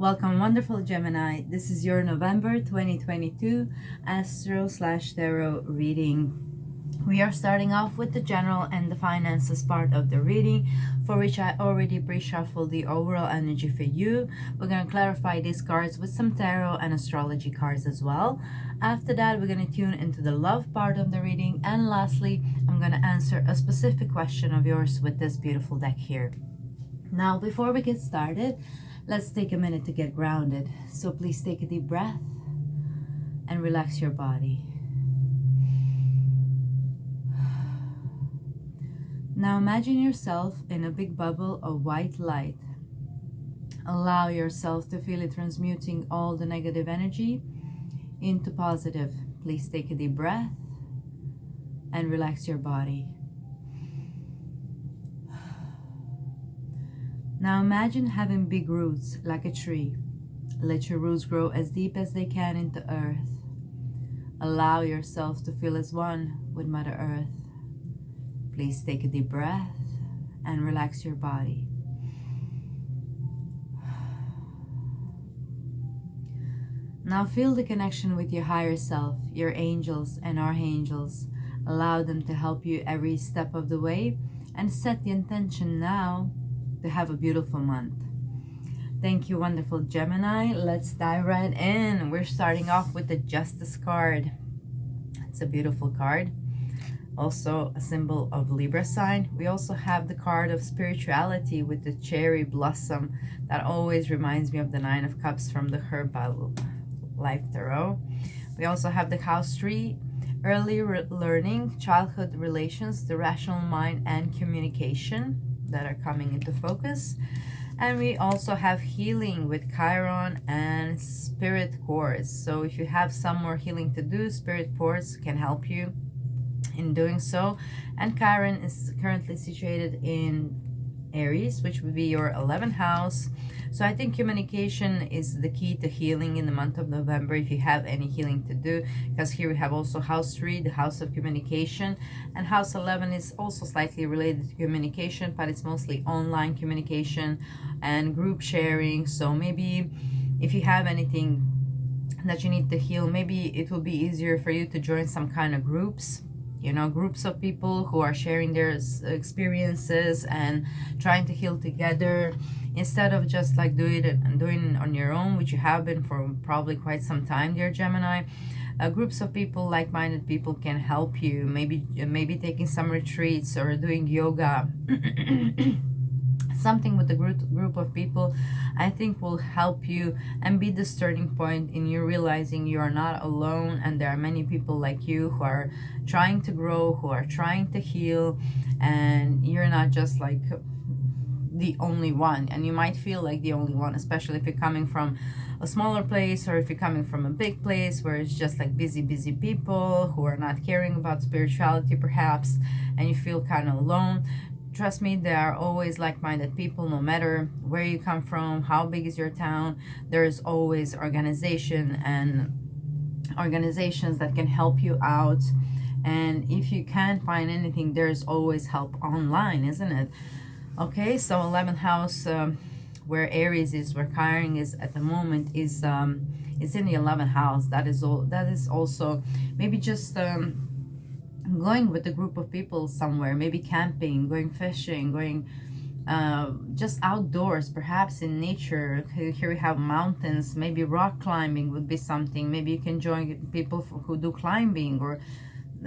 Welcome, wonderful Gemini. This is your November 2022 Astro/Tarot reading. We are starting off with the general and the finances part of the reading, for which I already pre-shuffled the overall energy for you. We're going to clarify these cards with some tarot and astrology cards as well. After that, we're going to tune into the love part of the reading. And lastly, I'm going to answer a specific question of yours with this beautiful deck here. Now, before we get started, let's take a minute to get grounded. So please take a deep breath and relax your body. Now imagine yourself in a big bubble of white light. Allow yourself to feel it transmuting all the negative energy into positive. Please take a deep breath and relax your body. Now imagine having big roots like a tree. Let your roots grow as deep as they can into earth. Allow yourself to feel as one with Mother Earth. Please take a deep breath and relax your body. Now feel the connection with your higher self, your angels and archangels. Allow them to help you every step of the way and set the intention now to have a beautiful month. Thank you, wonderful Gemini. Let's dive right in. We're starting off with the Justice card. It's a beautiful card. Also a symbol of Libra sign. We also have the card of spirituality with the cherry blossom. That always reminds me of the Nine of Cups from the Herbal Life Tarot. We also have the House Tree, early learning, childhood relations, the rational mind, and communication that are coming into focus. And we also have healing with Chiron and spirit cords. So if you have some more healing to do, spirit cords can help you in doing so. And Chiron is currently situated in Aries, which would be your 11th house. So I think communication is the key to healing in the month of November, if you have any healing to do, because here we have also House 3, the house of communication, and House 11 is also slightly related to communication, but it's mostly online communication and group sharing. So maybe if you have anything that you need to heal, maybe it will be easier for you to join some kind of groups, you know, groups of people who are sharing their experiences and trying to heal together, instead of just like doing it on your own, which you have been for probably quite some time, dear Gemini. Groups of people, like-minded people, can help you. Maybe taking some retreats or doing yoga. Something with a group of people, I think, will help you and be the starting point in you realizing you are not alone, and there are many people like you who are trying to grow, who are trying to heal, and you're not just like the only one. And you might feel like the only one, especially if you're coming from a smaller place, or if you're coming from a big place where it's just like busy people who are not caring about spirituality perhaps, and you feel kind of alone. Trust me, there are always like-minded people, no matter where you come from, how big is your town. There is always organization and organizations that can help you out. And if you can't find anything, there's always help online, isn't it? Okay, so 11th house, where Aries is, where Chiron is at the moment, is it's in the 11th house. That is also maybe just going with a group of people somewhere, maybe camping, going fishing, going just outdoors, perhaps in nature. Here we have mountains. Maybe rock climbing would be something. Maybe you can join people who do climbing or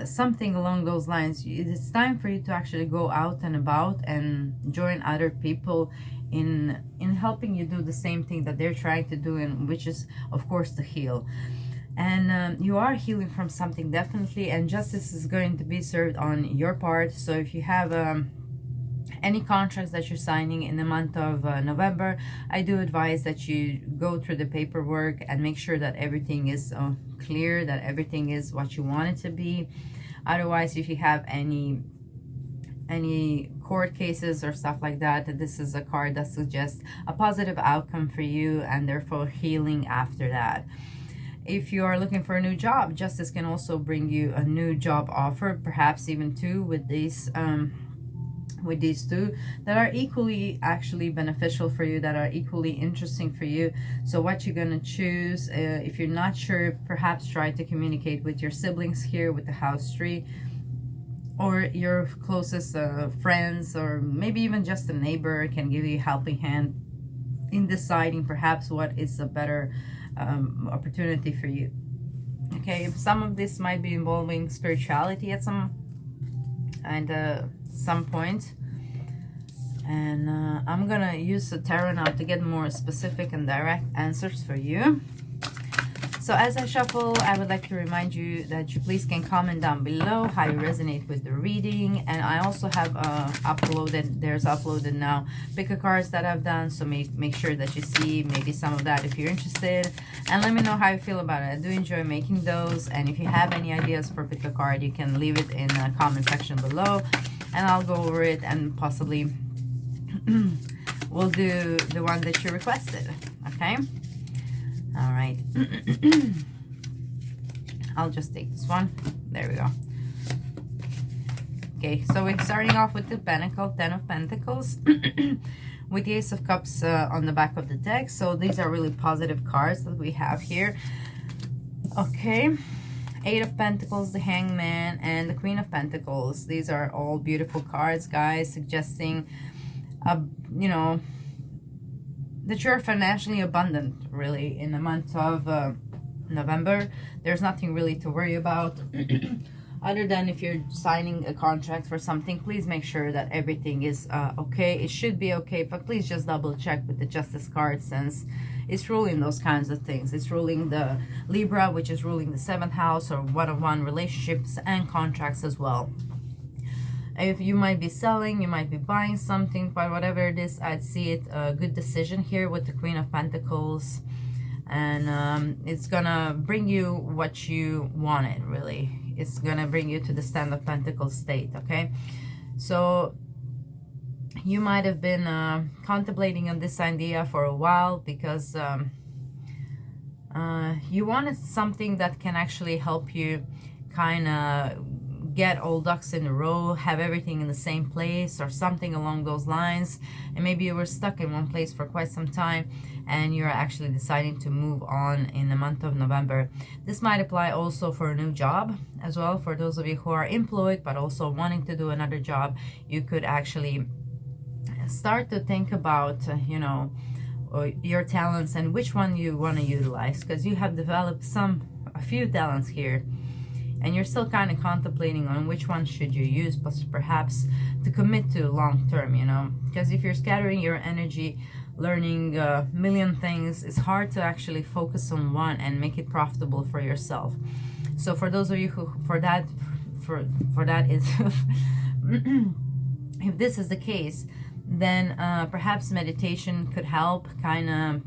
something along those lines. It's time for you to actually go out and about and join other people in helping you do the same thing that they're trying to do, and which is, of course, to heal. And you are healing from something, definitely, and justice is going to be served on your part. So if you have any contracts that you're signing in the month of November, I do advise that you go through the paperwork and make sure that everything is clear, that everything is what you want it to be. Otherwise, if you have any court cases or stuff like that, this is a card that suggests a positive outcome for you, and therefore healing after that. If you are looking for a new job, justice can also bring you a new job offer, perhaps even two, with these with these two that are equally actually beneficial for you, that are equally interesting for you. So what you're gonna choose, if you're not sure, perhaps try to communicate with your siblings here with the house tree, or your closest friends, or maybe even just a neighbor can give you a helping hand in deciding perhaps what is a better opportunity for you. Okay, some of this might be involving spirituality at some point, and I'm gonna use the tarot now to get more specific and direct answers for you. So as I shuffle, I would like to remind you that you please can comment down below how you resonate with the reading. And I also have uploaded now pick a cards that I've done, so make sure that you see maybe some of that if you're interested, and let me know how you feel about it. I do enjoy making those, and if you have any ideas for pick a card, you can leave it in the comment section below, and I'll go over it, and possibly we'll do the one that you requested. Okay. All right. I'll just take this one. There we go. Okay, so we're starting off with the Pentacle, 10 of Pentacles, with the Ace of Cups on the back of the deck. So these are really positive cards that we have here. Okay, 8 of Pentacles, the Hangman, and the Queen of Pentacles. These are all beautiful cards, guys, suggesting, you know, that you're financially abundant, really, in the month of November. There's nothing really to worry about other than if you're signing a contract for something, please make sure that everything is okay. It should be okay, but please just double check with the Justice card, since it's ruling those kinds of things. It's ruling the Libra, which is ruling the 7th house, or one-on-one relationships and contracts as well. If you might be selling, you might be buying something, but whatever it is, I'd see it a good decision here with the Queen of Pentacles. And it's gonna bring you what you wanted, really. It's gonna bring you to the Stand of Pentacles state, okay? So you might have been contemplating on this idea for a while, because you wanted something that can actually help you kind of get all ducks in a row, have everything in the same place, or something along those lines. And maybe you were stuck in one place for quite some time, and you're actually deciding to move on in the month of November. This might apply also for a new job as well. For those of you who are employed but also wanting to do another job, you could actually start to think about you know, your talents and which one you want to utilize, because you have developed a few talents here, and you're still kind of contemplating on which one should you use, but perhaps to commit to long term, you know. Because if you're scattering your energy, learning a million things, it's hard to actually focus on one and make it profitable for yourself. So for those of you who, for that is, if this is the case, then perhaps meditation could help, kind of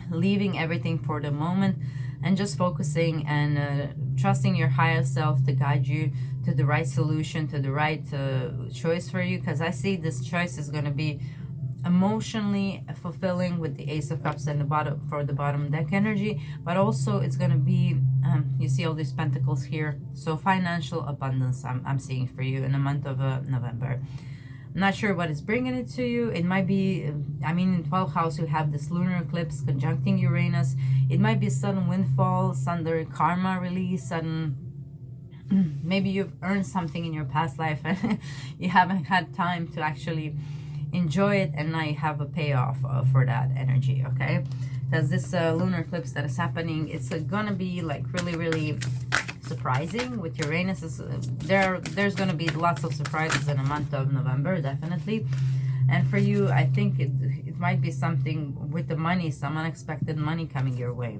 leaving everything for the moment and just focusing and trusting your higher self to guide you to the right solution, to the right choice for you. Because I see this choice is going to be emotionally fulfilling with the Ace of Cups and the bottom deck energy, but also it's going to be you see all these pentacles here, so financial abundance I'm seeing for you in the month of November. I'm not sure what is bringing it to you. It might be, I mean, in 12th house you have this lunar eclipse conjuncting Uranus. It might be a sudden windfall, sudden karma release, sudden, maybe you've earned something in your past life and you haven't had time to actually enjoy it, and now you have a payoff for that energy, okay? Because this lunar eclipse that is happening, it's gonna be like really surprising with Uranus. There's gonna be lots of surprises in the month of November, definitely. And for you, I think it might be something with the money, some unexpected money coming your way.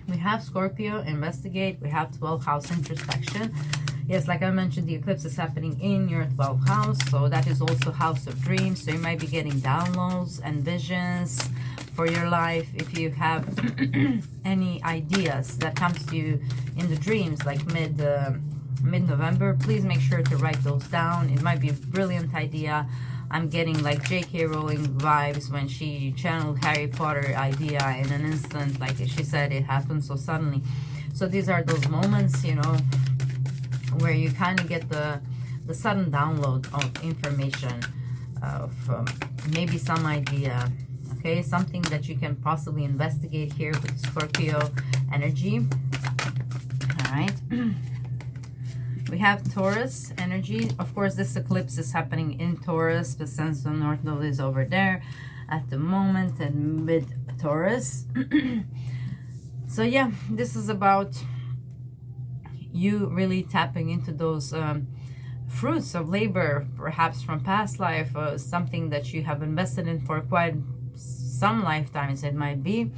We have Scorpio, investigate. We have 12th house, introspection. Yes, like I mentioned, the eclipse is happening in your 12th house, so that is also house of dreams. So you might be getting downloads and visions for your life. If you have any ideas that comes to you in the dreams, like mid-November, please make sure to write those down. It might be a brilliant idea. I'm getting like J.K. Rowling vibes when she channeled Harry Potter idea in an instant. Like she said, it happened so suddenly. So these are those moments, you know, where you kind of get the the sudden download of information, of maybe some idea, okay, something that you can possibly investigate here with Scorpio energy. All right. We have Taurus energy. Of course, this eclipse is happening in Taurus. The Sun, the North Node is over there at the moment, and mid-Taurus. So yeah, this is about you really tapping into those fruits of labor, perhaps from past life, something that you have invested in for quite some lifetimes it might be,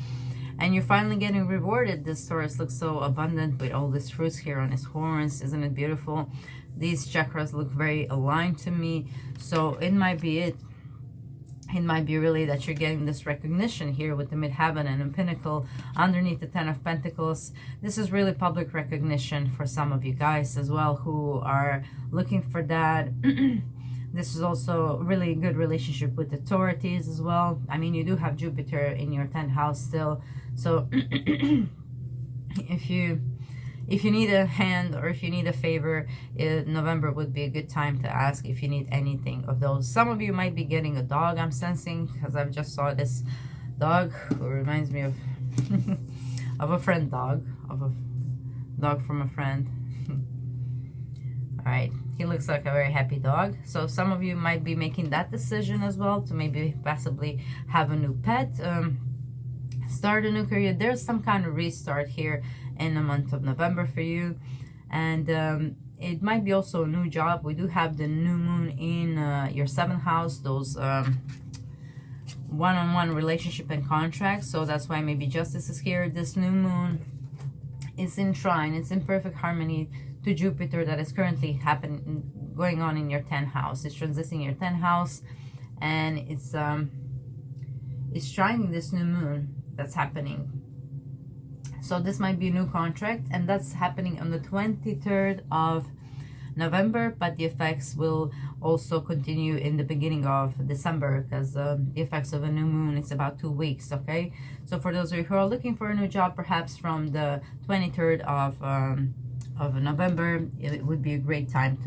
and you're finally getting rewarded. This Taurus looks so abundant with all these fruits here on his horns. Isn't it beautiful? These chakras look very aligned to me, so it might be it might be really that you're getting this recognition here with the Midheaven and a pinnacle underneath the Ten of Pentacles. This is really public recognition for some of you guys as well who are looking for that. This is also really good relationship with authorities as well. I mean, you do have Jupiter in your 10th house still. So if you need a hand or if you need a favor, November would be a good time to ask if you need anything of those. Some of you might be getting a dog, I'm sensing, because I've just saw this dog who reminds me of of a friend dog, of a dog from a friend. All right, he looks like a very happy dog. So some of you might be making that decision as well to maybe possibly have a new pet, start a new career. There's some kind of restart here in the month of November for you, and it might be also a new job. We do have the new moon in your 7th house, those one-on-one relationship and contracts. So that's why maybe justice is here. This new moon is in trine, it's in perfect harmony to Jupiter that is currently going on in your 10th house. It's transiting your 10th house, and it's trining this new moon that's happening. So this might be a new contract, and that's happening on the 23rd of November, but the effects will also continue in the beginning of December, because the effects of a new moon is about 2 weeks, okay? So for those of you who are looking for a new job, perhaps from the 23rd of November, it would be a great time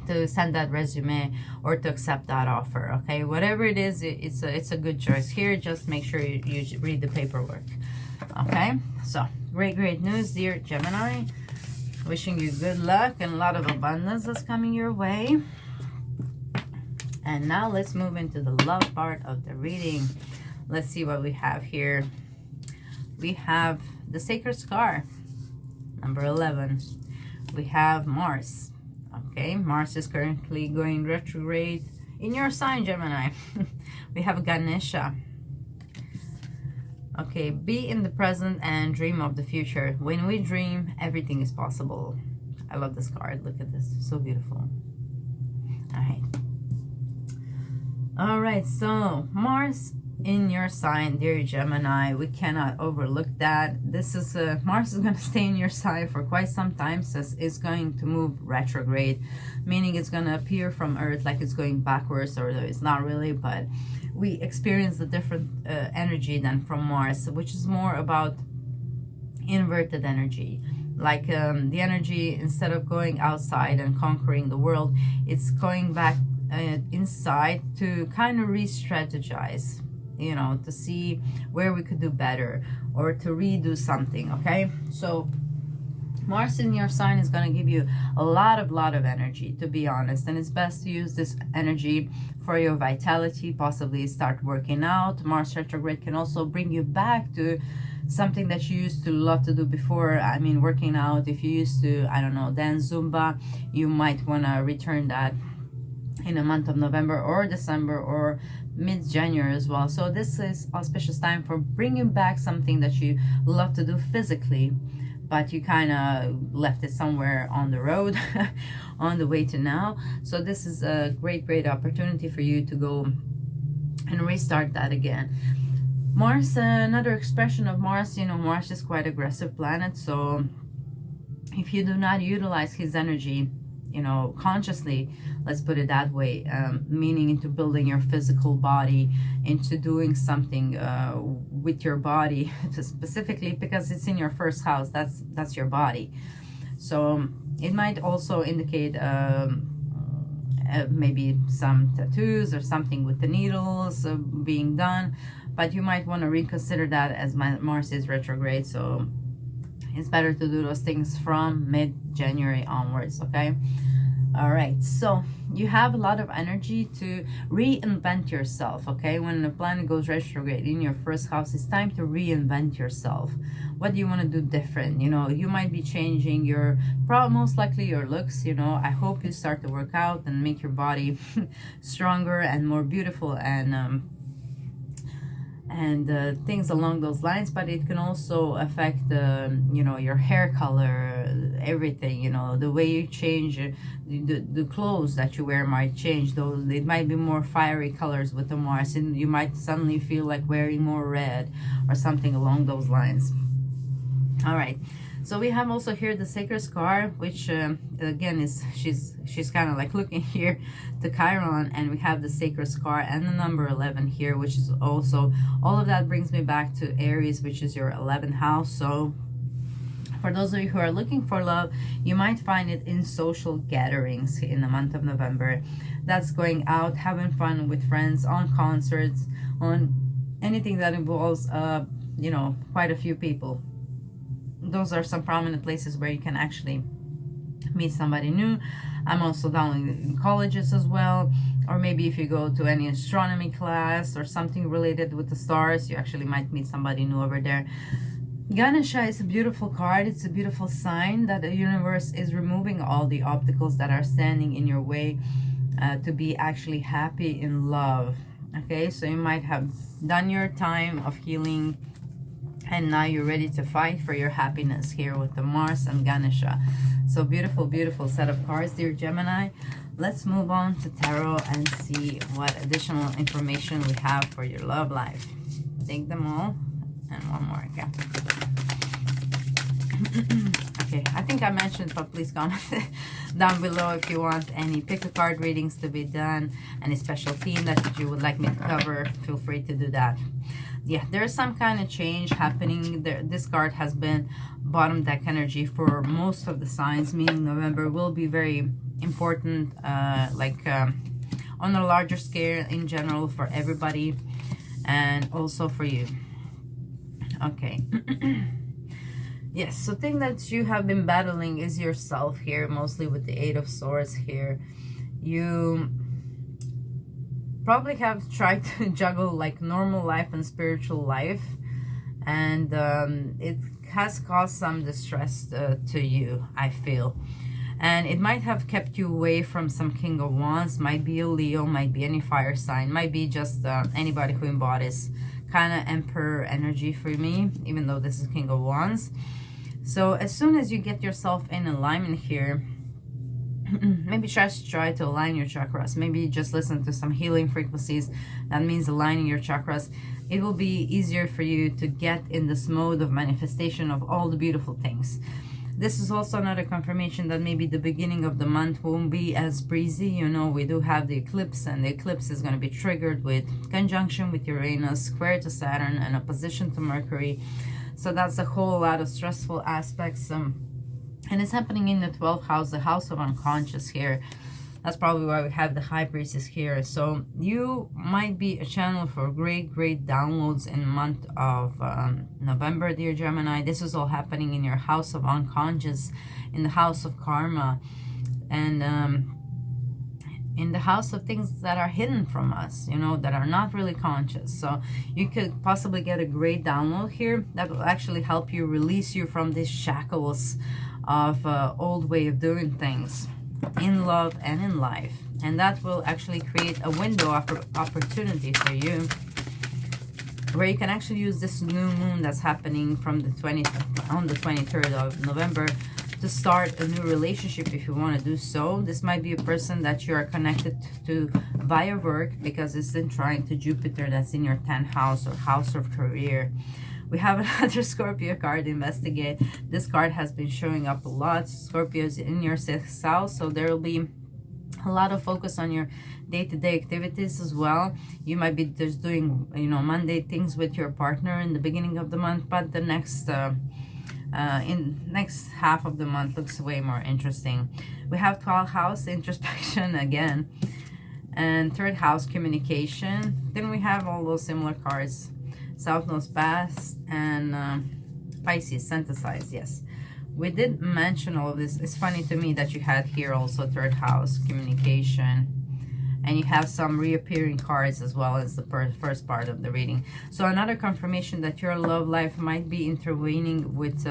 to send that resume or to accept that offer, okay? Whatever it is, it's a good choice here. Just make sure you read the paperwork, okay? So great news, dear Gemini. Wishing you good luck and a lot of abundance that's coming your way. And now let's move into the love part of the reading. Let's see what we have here. We have the Sacred Scar, number 11. We have Mars. Okay, Mars is currently going retrograde in your sign, Gemini. We have Ganesha. Okay, be in the present and dream of the future. When we dream, everything is possible. I love this card. Look at this. So beautiful. All right, so Mars in your sign, dear Gemini. We cannot overlook that. This is Mars is going to stay in your sign for quite some time, since it's going to move retrograde, meaning it's going to appear from Earth like it's going backwards, or it's not really, but we experience a different energy than from Mars, which is more about inverted energy. Like the energy, instead of going outside and conquering the world, it's going back inside to kind of re-strategize, you know, to see where we could do better or to redo something, okay? So Mars in your sign is going to give you a lot of energy, to be honest, and it's best to use this energy for your vitality, possibly start working out. Mars retrograde can also bring you back to something that you used to love to do before. I mean, working out. If you used to, I don't know, dance Zumba, you might want to return that in the month of November or December or mid-January as well. So this is auspicious time for bringing back something that you love to do physically, but you kind of left it somewhere on the road on the way to now. So this is a great opportunity for you to go and restart that again. Mars, another expression of Mars, you know, Mars is quite aggressive planet, so if you do not utilize his energy, you know, consciously, let's put it that way, meaning into building your physical body, into doing something with your body, specifically because it's in your first house, that's your body. So It might also indicate maybe some tattoos or something with the needles being done, but you might want to reconsider that as Mars is retrograde. So it's better to do those things from mid-January onwards, okay? All right, so you have a lot of energy to reinvent yourself, okay? When the planet goes retrograde in your first house, it's time to reinvent yourself. What do you want to do different? You know, you might be changing your, most likely your looks, you know. I hope you start to work out and make your body stronger and more beautiful and things along those lines. But it can also affect you know, your hair color, everything, you know, the way you change the clothes that you wear might change. Though it might be more fiery colors with the Mars, and you might suddenly feel like wearing more red or something along those lines. All right, so we have also here the Sacred Scar, which again is she's kind of like looking here to Chiron, and we have the Sacred Scar and the number 11 here, which is also, all of that brings me back to Aries, which is your 11th house. So for those of you who are looking for love, you might find it in social gatherings in the month of November. That's going out, having fun with friends, on concerts, on anything that involves you know, quite a few people. Those are some prominent places where you can actually meet somebody new. I'm also down in colleges as well, or maybe if you go to any astronomy class or something related with the stars, you actually might meet somebody new over there. Ganesha is a beautiful card. It's a beautiful sign that the universe is removing all the obstacles that are standing in your way to be actually happy in love. Okay, so you might have done your time of healing, and now you're ready to fight for your happiness here with the Mars and Ganesha. So beautiful, beautiful set of cards, dear Gemini. Let's move on to tarot and see what additional information we have for your love life. Take them all. And one more, okay. Okay, I think I mentioned, but please comment down below if you want any pick a card readings to be done, any special theme that you would like me to cover. Feel free to do that. Yeah, there's some kind of change happening there. This card has been bottom deck energy for most of the signs, meaning November will be very important, on a larger scale in general for everybody, and also for you. Okay. Yes, so thing that you have been battling is yourself here, mostly with the Eight of Swords here. You probably have tried to juggle like normal life and spiritual life, and it has caused some distress to you, I feel. And it might have kept you away from some King of Wands. Might be a Leo, might be any fire sign, might be just anybody who embodies kind of Emperor energy for me, even though this is King of Wands. So as soon as you get yourself in alignment here, maybe try to align your chakras. Maybe just listen to some healing frequencies. That means aligning your chakras. It will be easier for you to get in this mode of manifestation of all the beautiful things. This is also another confirmation that maybe the beginning of the month won't be as breezy. You know, we do have the eclipse, and the eclipse is going to be triggered with conjunction with Uranus, square to Saturn, and opposition to Mercury. So that's a whole lot of stressful aspects. And it's happening in the 12th house, the house of unconscious here. That's probably why we have the High Priestess here. So you might be a channel for great downloads in the month of November, dear Gemini. This is all happening in your house of unconscious, in the house of karma, and in the house of things that are hidden from us, you know, that are not really conscious. So you could possibly get a great download here that will actually help you release you from these shackles of old way of doing things in love and in life, and that will actually create a window of opportunity for you, where you can actually use this new moon that's happening from the 23rd of November to start a new relationship if you want to do so. This might be a person that you are connected to via work, because it's in trine to Jupiter, that's in your 10th house or house of career. We have another Scorpio card, Investigate. This card has been showing up a lot. Scorpio is in your 6th house, so there will be a lot of focus on your day-to-day activities as well. You might be just doing, you know, Monday things with your partner in the beginning of the month, but the next in next half of the month looks way more interesting. We have 12th house introspection again, and 3rd house communication. Then we have all those similar cards, South Node's past, and Pisces synthesize. Yes, we did mention all of this. It's funny to me that you had here also 3rd house communication, and you have some reappearing cards as well as the first part of the reading. So another confirmation that your love life might be intervening with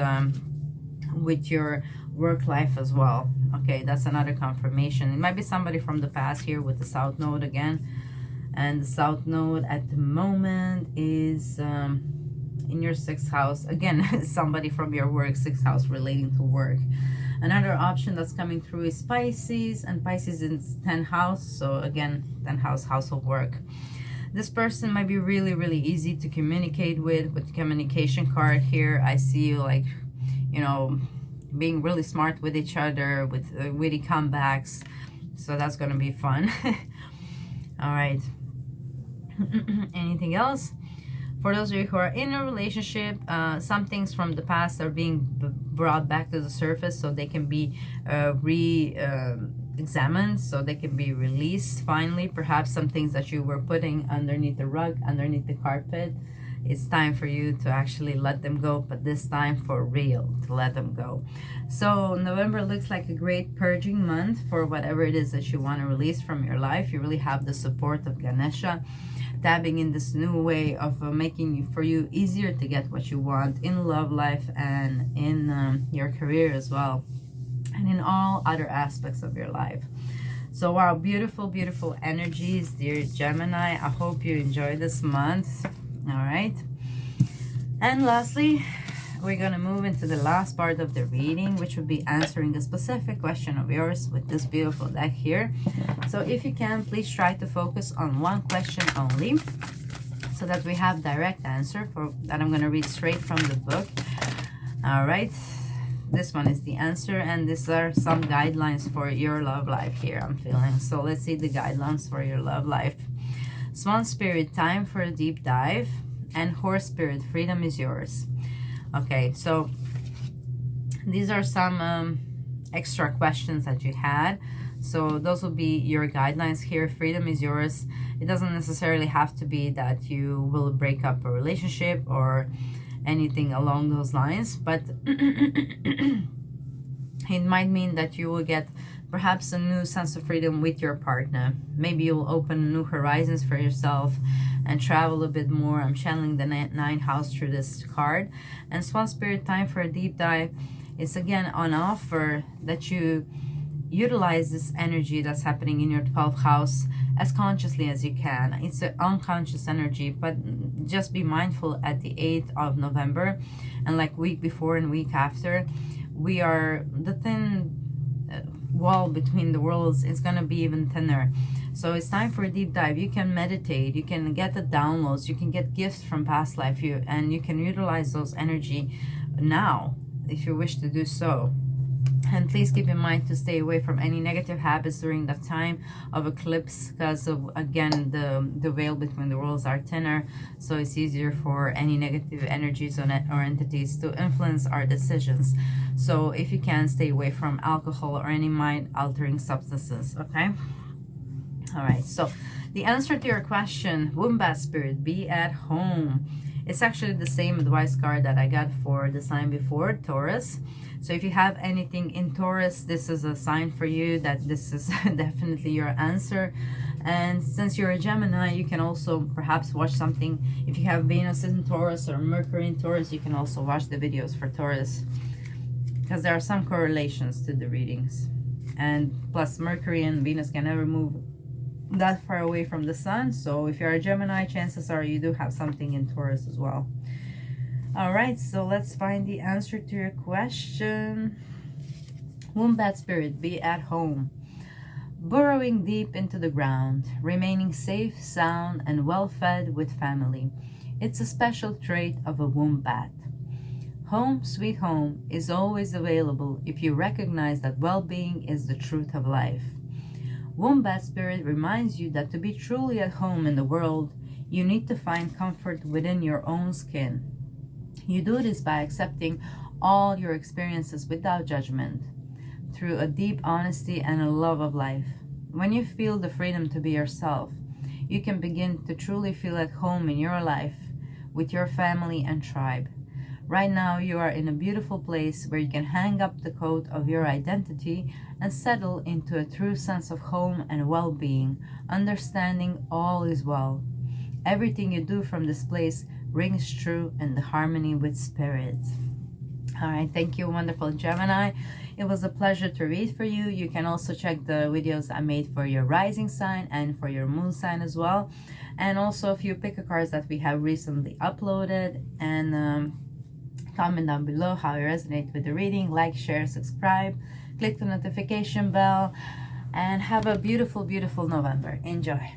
your work life as well. Okay, that's another confirmation. It might be somebody from the past here with the South Node again. And the South Node at the moment is in your 6th house. Again, somebody from your work, 6th house relating to work. Another option that's coming through is Pisces, and Pisces in 10th house. So again, 10th house, house of work. This person might be really, really easy to communicate with the communication card here. I see you like, you know, being really smart with each other, with witty comebacks. So that's going to be fun. All right. Anything else? For those of you who are in a relationship, some things from the past are being brought back to the surface so they can be examined, so they can be released finally. Perhaps some things that you were putting underneath the rug, underneath the carpet, it's time for you to actually let them go, but this time for real, to let them go. So November looks like a great purging month for whatever it is that you want to release from your life. You really have the support of Ganesha, dabbing in this new way of making for you easier to get what you want in love life and in your career as well, and in all other aspects of your life. So wow, beautiful, beautiful energies, dear Gemini. I hope you enjoy this month. All right. And lastly, we're going to move into the last part of the reading, which would be answering a specific question of yours with this beautiful deck here. So if you can, please try to focus on one question only so that we have direct answer for that. I'm going to read straight from the book. All right. This one is the answer, and these are some guidelines for your love life here, I'm feeling. So let's see the guidelines for your love life. Swan Spirit, time for a deep dive. And Horse Spirit, freedom is yours. Okay, so these are some extra questions that you had. So those will be your guidelines here. Freedom is yours. It doesn't necessarily have to be that you will break up a relationship or anything along those lines, but it might mean that you will get perhaps a new sense of freedom with your partner. Maybe you'll open new horizons for yourself and travel a bit more. I'm channeling the 9th house through this card. And Swan Spirit, time for a deep dive. It's again on offer that you utilize this energy that's happening in your 12th house as consciously as you can. It's an unconscious energy, but just be mindful at the 8th of November and like week before and week after, we are the thin wall between the worlds is going to be even thinner. So it's time for a deep dive. You can meditate, you can get the downloads, you can get gifts from past life, and you can utilize those energy now if you wish to do so. And please keep in mind to stay away from any negative habits during that time of eclipse, because of, again, the veil between the worlds are thinner, so it's easier for any negative energies or entities to influence our decisions. So if you can, stay away from alcohol or any mind-altering substances, okay? All right, so the answer to your question, Wombat Spirit, be at home. It's actually the same advice card that I got for the sign before, Taurus. So if you have anything in Taurus, this is a sign for you that this is definitely your answer. And since you're a Gemini, you can also perhaps watch something. If you have Venus in Taurus or Mercury in Taurus, you can also watch the videos for Taurus, because there are some correlations to the readings. And plus, Mercury and Venus can never move that far away from the sun. So if you're a Gemini, chances are you do have something in Taurus as well. All right, so let's find the answer to your question. Wombat Spirit, be at home. Burrowing deep into the ground, remaining safe, sound, and well-fed with family. It's a special trait of a wombat. Home sweet home is always available if you recognize that well-being is the truth of life. Wombat Spirit reminds you that to be truly at home in the world, you need to find comfort within your own skin. You do this by accepting all your experiences without judgment, through a deep honesty and a love of life. When you feel the freedom to be yourself, you can begin to truly feel at home in your life, with your family and tribe. Right now, you are in a beautiful place where you can hang up the coat of your identity and settle into a true sense of home and well-being, understanding all is well. Everything you do from this place rings true in the harmony with spirit. All right, thank you, wonderful Gemini. It was a pleasure to read for you. You can also check the videos I made for your rising sign and for your moon sign as well. And also a few picker cards that we have recently uploaded. And comment down below how you resonate with the reading. Like, share, subscribe. Click the notification bell. And have a beautiful, beautiful November. Enjoy.